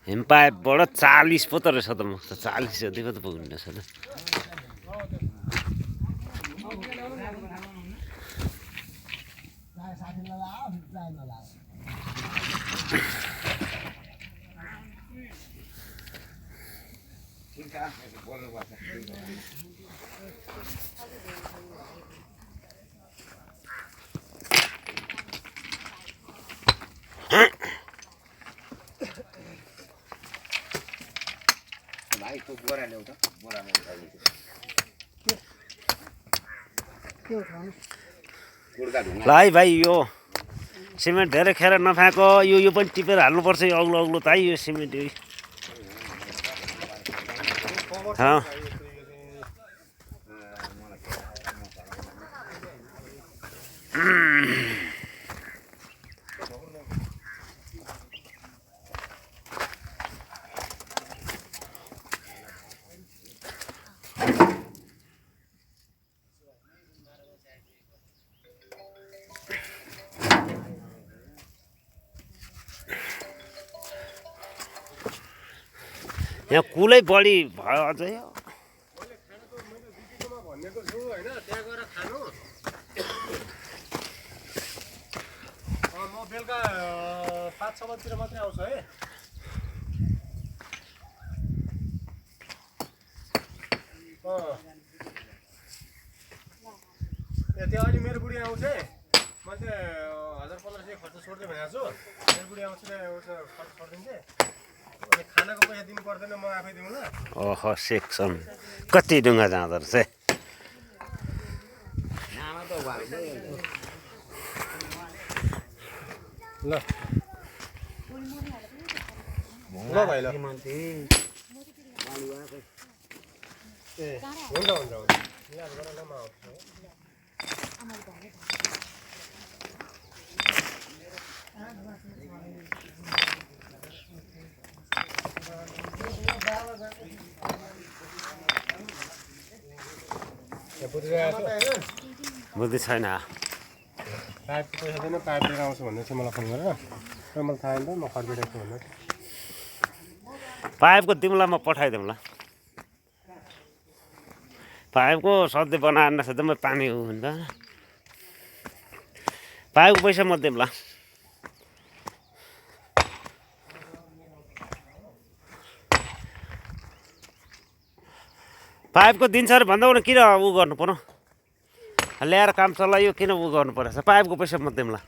हिमपाइपबाट 40 पो त रहेछ त म त 40 जतिको त पुग्ने रहेछ त भाइ त्यो बोरा ल्याउ त बोरामा उठाइदिन्छु ल है भाइ यो सिमेन्ट धेरै खेर नफ्याँको यो पनि टिपेर हाल्नुपर्छ यो अग्लो अग्लो त है यो सिमेन्ट यो यहाँ कुलै बढी भयो अझै म बेलुका 5-6 बजीतिर मात्रै आउँछु है त्यो अहिले मेरो बुढी आउँछ मैले 1000-1500 खर्च छोड्दै भनेको छु मेरो बुढी आउँछ खर्च छोडिदिन्थे खानाको पैसा दिनु पर्दैन म आफै दिउँ ल ओहो सेक्सन कति ढुङ्गा जाँदो रहेछ ल ल भाइ ल ए हुन्छ हुन्छ याद गर न म आउँछु बुद्धि छैन पाइपको पैसा दिन पाइप लिएर आउँछु भन्दै थियो मलाई फोन गरेर र मलाई थाहा छैन म खर्चिरहेको छु भन्दै पाइपको तिमीलाई म पठाइदिउँ ल पाइपको सधैँ बनाएर नसक्दा म पानी हुन्छ पाइपको पैसा म दिउँ ल पाइपको दिन्छ अरे भन्दा पनि किन उ गर्नु पर्यो ल्याएर काम चलायो किन उ गर्नु पर्छ पाइपको पैसा म दिउँ ल